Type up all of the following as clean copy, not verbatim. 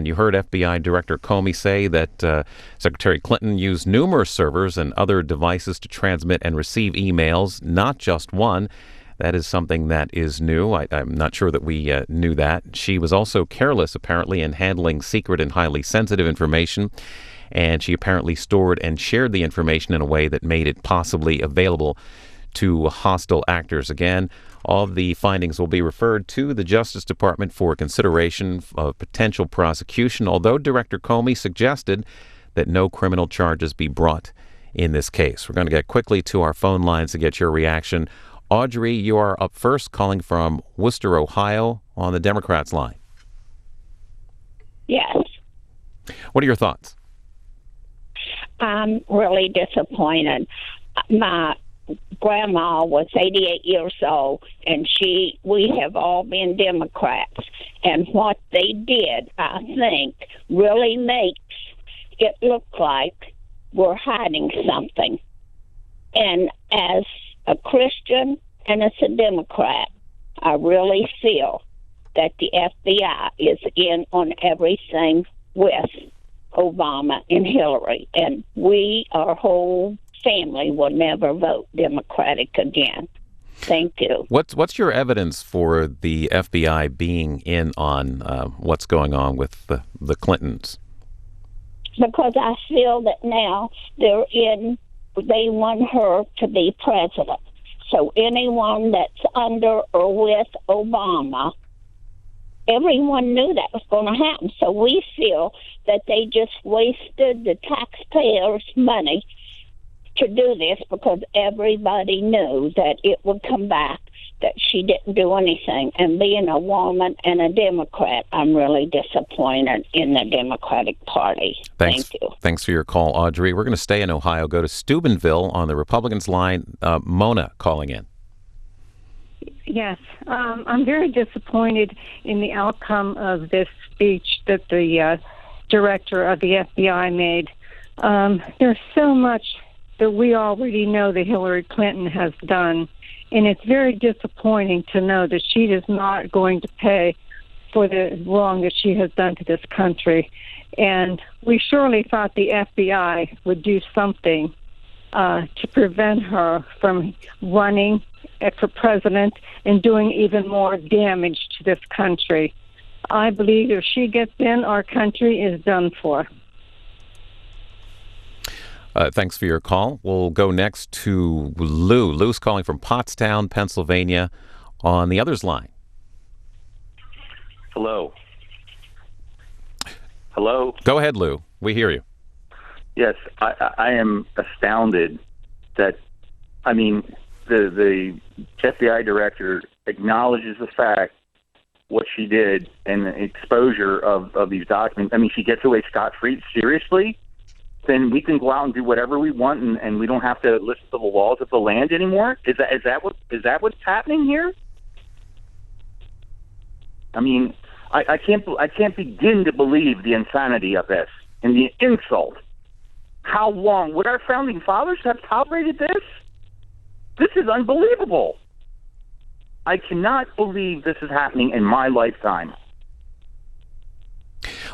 You heard FBI Director Comey say that Secretary Clinton used numerous servers and other devices to transmit and receive emails, not just one. That is something that is new. I'm not sure that we knew that. She was also careless, apparently, in handling secret and highly sensitive information, and she apparently stored and shared the information in a way that made it possibly available to hostile actors. Again, all of the findings will be referred to the Justice Department for consideration of potential prosecution, although Director Comey suggested that no criminal charges be brought in this case. We're going to get quickly to our phone lines to get your reaction. Audrey, you are up first, calling from Worcester, Ohio, on the Democrats line. Yes. What are your thoughts? I'm really disappointed. My grandma was 88 years old, and we have all been Democrats. And what they did, I think, really makes it look like we're hiding something. And as a Christian and as a Democrat, I really feel that the FBI is in on everything with Obama and Hillary, and our whole family will never vote Democratic again. Thank you. What's your evidence for the FBI being in on what's going on with the Clintons? Because I feel that now they want her to be president. So anyone that's under or with Obama, everyone knew that was going to happen. So we feel that they just wasted the taxpayers' money to do this because everybody knew that it would come back, that she didn't do anything. And being a woman and a Democrat, I'm really disappointed in the Democratic Party. Thank you. Thanks for your call, Audrey. We're going to stay in Ohio, go to Steubenville on the Republicans line. Mona calling in. Yes, I'm very disappointed in the outcome of this speech that the director of the FBI made. There's so much that we already know that Hillary Clinton has done, and it's very disappointing to know that she is not going to pay for the wrong that she has done to this country. And we surely thought the FBI would do something to prevent her from running for president and doing even more damage to this country. I believe if she gets in, our country is done for. Thanks for your call. We'll go next to Lou. Lou's calling from Pottstown, Pennsylvania, on the other's line. Hello. Hello? Go ahead, Lou. We hear you. Yes, I am astounded that, the FBI director acknowledges the fact what she did and the exposure of these documents. She gets away scot-free. Seriously? Then we can go out and do whatever we want, and we don't have to listen to the laws of the land anymore. Is that what's happening here? I can't begin to believe the insanity of this and the insult. How long would our founding fathers have tolerated this? This is unbelievable. I cannot believe this is happening in my lifetime.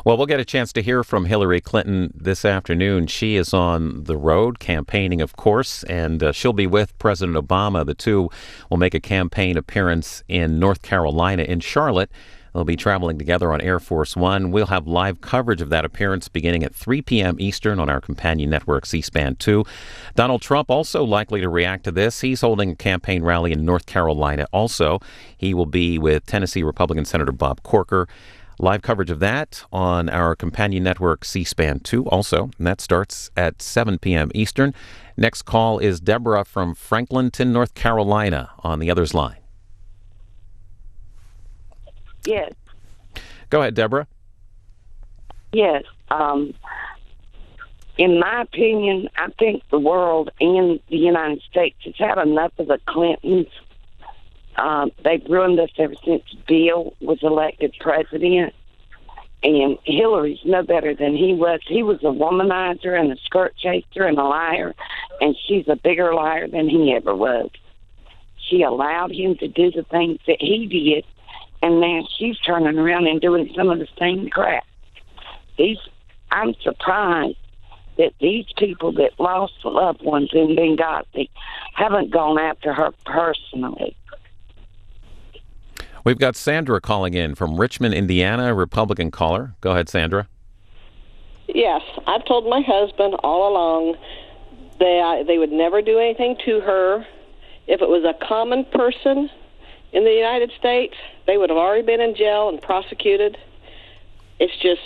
Well, we'll get a chance to hear from Hillary Clinton this afternoon. She is on the road campaigning, of course, and she'll be with President Obama. The two will make a campaign appearance in North Carolina, in Charlotte. They'll be traveling together on Air Force One. We'll have live coverage of that appearance beginning at 3 p.m. Eastern on our companion network, C-SPAN 2. Donald Trump also likely to react to this. He's holding a campaign rally in North Carolina also. He will be with Tennessee Republican Senator Bob Corker. Live coverage of that on our companion network, C-SPAN 2 also, and that starts at 7 p.m. Eastern. Next call is Deborah from Franklinton, North Carolina, on the other's line. Yes. Go ahead, Deborah. Yes. In my opinion, I think the world and the United States has had enough of the Clintons. They've ruined us ever since Bill was elected president. And Hillary's no better than he was. He was a womanizer and a skirt chaser and a liar, and she's a bigger liar than he ever was. She allowed him to do the things that he did, and now she's turning around and doing some of the same crap. I'm surprised that these people that lost loved ones in Benghazi haven't gone after her personally. We've got Sandra calling in from Richmond, Indiana, a Republican caller. Go ahead, Sandra. Yes, I've told my husband all along they would never do anything to her. If it was a common person in the United States, they would have already been in jail and prosecuted. It's just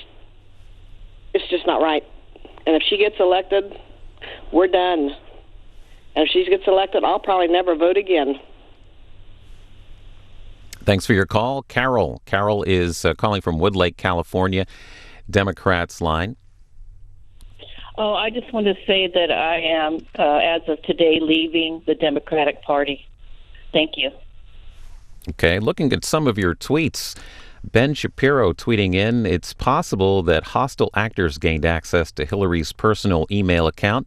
not right. And if she gets elected, we're done. And if she gets elected, I'll probably never vote again. Thanks for your call. Carol is calling from Woodlake, California, Democrats line. Oh, I just want to say that I am, as of today, leaving the Democratic Party. Thank you. Okay, looking at some of your tweets. Ben Shapiro tweeting in, it's possible that hostile actors gained access to Hillary's personal email account.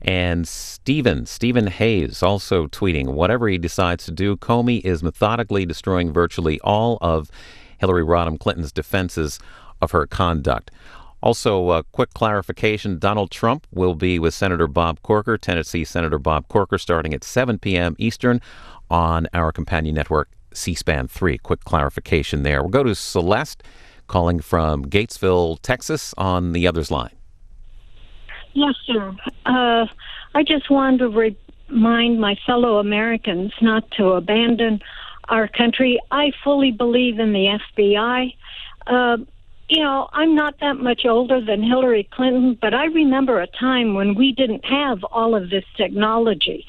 And Stephen Hayes also tweeting, whatever he decides to do, Comey is methodically destroying virtually all of Hillary Rodham Clinton's defenses of her conduct. Also, a quick clarification, Donald Trump will be with Senator Bob Corker, Tennessee Senator Bob Corker, starting at 7 p.m. Eastern on our companion network, C-SPAN 3. Quick clarification there. We'll go to Celeste calling from Gatesville, Texas, on the other's line. Yes, sir. I just wanted to remind my fellow Americans not to abandon our country. I fully believe in the FBI. I'm not that much older than Hillary Clinton, but I remember a time when we didn't have all of this technology.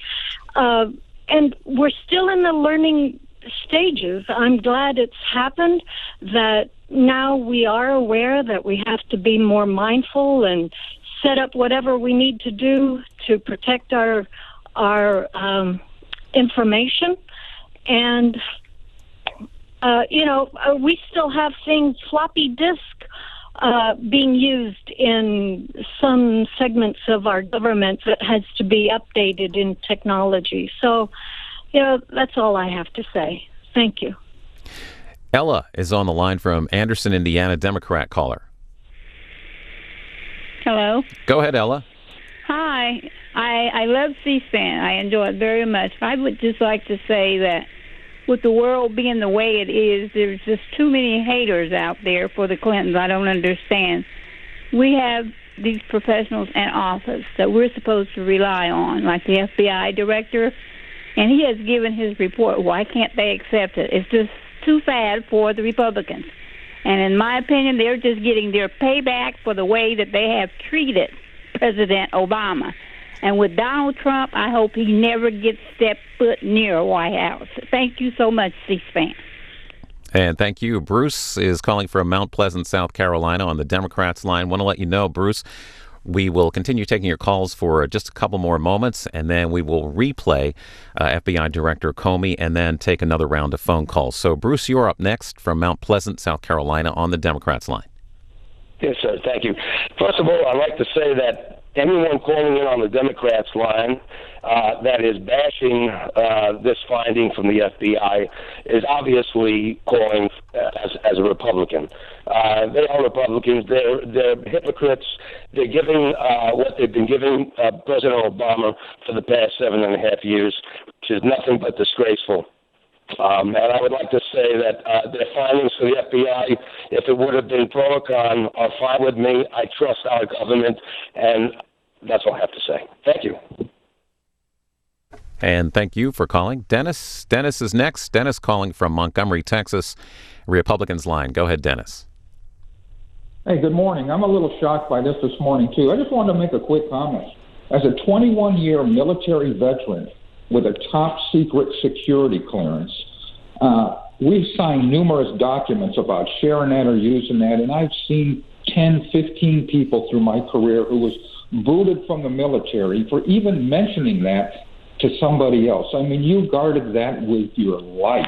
And we're still in the learning stages. I'm glad it's happened, that now we are aware that we have to be more mindful and set up whatever we need to do to protect our information. And, we still have things, floppy disk, being used in some segments of our government that has to be updated in technology. So, that's all I have to say. Thank you. Ella is on the line from Anderson, Indiana, Democrat caller. Hello. Go ahead, Ella. Hi. I love C-SPAN. I enjoy it very much. I would just like to say that with the world being the way it is, there's just too many haters out there for the Clintons. I don't understand. We have these professionals in office that we're supposed to rely on, like the FBI director, and he has given his report. Why can't they accept it? It's just too bad for the Republicans. And in my opinion, they're just getting their payback for the way that they have treated President Obama. And with Donald Trump, I hope he never gets step foot near a White House. Thank you so much, C-SPAN. And thank you. Bruce is calling from Mount Pleasant, South Carolina on the Democrats line. Want to let you know, Bruce, we will continue taking your calls for just a couple more moments, and then we will replay FBI Director Comey and then take another round of phone calls. So, Bruce, you're up next from Mount Pleasant, South Carolina on the Democrats line. Yes, sir. Thank you. First of all, I'd like to say that anyone calling in on the Democrats line that is bashing this finding from the FBI is obviously calling as a Republican. They are Republicans. They're hypocrites. They're giving what they've been giving President Obama for the past 7.5 years, which is nothing but disgraceful. And I would like to say that their findings for the FBI, if it would have been pro or con, are fine with me. I trust our government, and that's all I have to say. Thank you. And thank you for calling. Dennis is next. Dennis calling from Montgomery, Texas, Republicans line. Go ahead, Dennis. Hey, good morning. I'm a little shocked by this morning, too. I just wanted to make a quick comment. As a 21-year military veteran with a top-secret security clearance, we've signed numerous documents about sharing that or using that, and I've seen 10, 15 people through my career who was booted from the military for even mentioning that to somebody else. I mean, you guarded that with your life.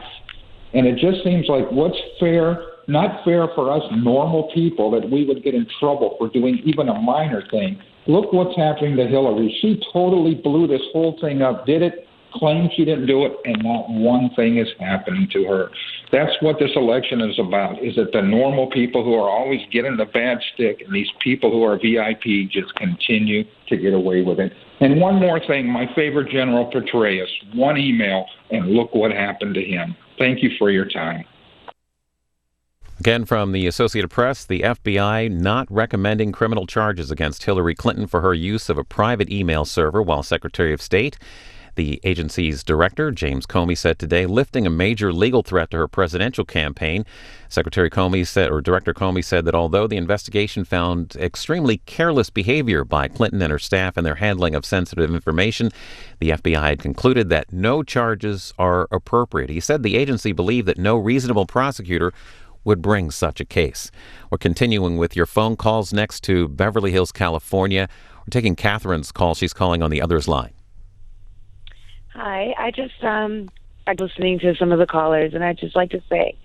And it just seems like what's fair, not fair for us normal people, that we would get in trouble for doing even a minor thing. Look what's happening to Hillary. She totally blew this whole thing up, did it claims she didn't do it, and not one thing is happening to her. That's what this election is about, is that the normal people who are always getting the bad stick and these people who are VIP just continue to get away with it. And one more thing, my favorite General Petraeus, one email, and look what happened to him. Thank you for your time. Again, from the Associated Press, the FBI not recommending criminal charges against Hillary Clinton for her use of a private email server while Secretary of State. The agency's director, James Comey, said today, lifting a major legal threat to her presidential campaign. Director Comey said that although the investigation found extremely careless behavior by Clinton and her staff in their handling of sensitive information, the FBI had concluded that no charges are appropriate. He said the agency believed that no reasonable prosecutor would bring such a case. We're continuing with your phone calls next to Beverly Hills, California. We're taking Catherine's call. She's calling on the other's line. Hi, I'm listening to some of the callers, and I'd just like to say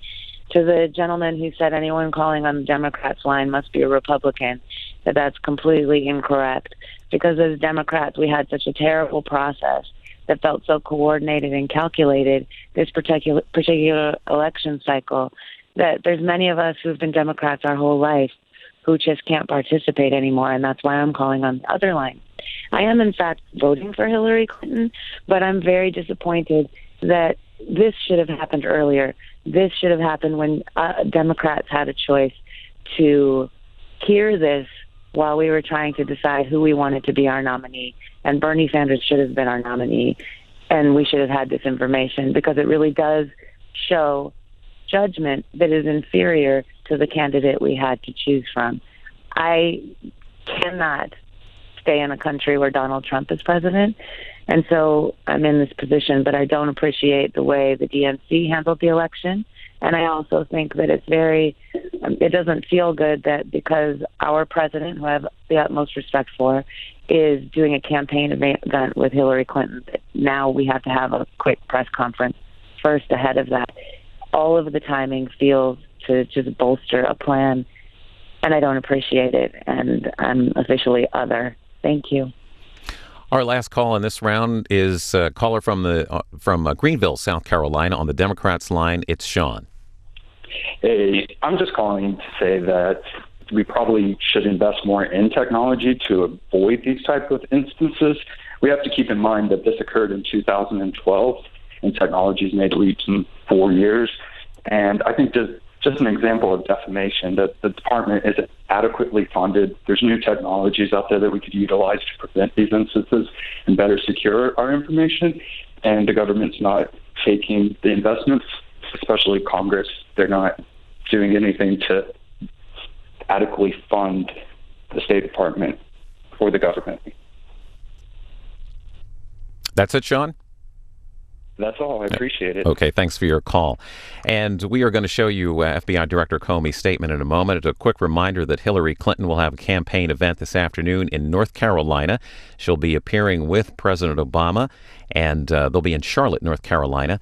to the gentleman who said anyone calling on the Democrats' line must be a Republican, that that's completely incorrect. Because as Democrats, we had such a terrible process that felt so coordinated and calculated this particular election cycle, that there's many of us who've been Democrats our whole life who just can't participate anymore, and that's why I'm calling on the other line. I am, in fact, voting for Hillary Clinton, but I'm very disappointed that this should have happened earlier. This should have happened when Democrats had a choice to hear this while we were trying to decide who we wanted to be our nominee, and Bernie Sanders should have been our nominee, and we should have had this information, because it really does show judgment that is inferior to the candidate we had to choose from. I cannot stay in a country where Donald Trump is president, and so I'm in this position, but I don't appreciate the way the DNC handled the election, and I also think that it doesn't feel good that because our president, who I have the utmost respect for, is doing a campaign event with Hillary Clinton, that now we have to have a quick press conference first ahead of that. All of the timing feels to just bolster a plan, and I don't appreciate it, and I'm officially other. Thank you. Our last call in this round is a caller from Greenville, South Carolina, on the Democrats line. It's Sean. Hey, I'm just calling to say that we probably should invest more in technology to avoid these type of instances. We have to keep in mind that this occurred in 2012, and technology's made leaps in 4 years. And I think just an example of defamation, that the department isn't adequately funded. There's new technologies out there that we could utilize to prevent these instances and better secure our information. And the government's not taking the investments, especially Congress. They're not doing anything to adequately fund the State Department or the government. That's it, Sean? That's all. I appreciate it. Okay, thanks for your call. And we are going to show you FBI Director Comey's statement in a moment. A quick reminder that Hillary Clinton will have a campaign event this afternoon in North Carolina. She'll be appearing with President Obama, and they'll be in Charlotte, North Carolina.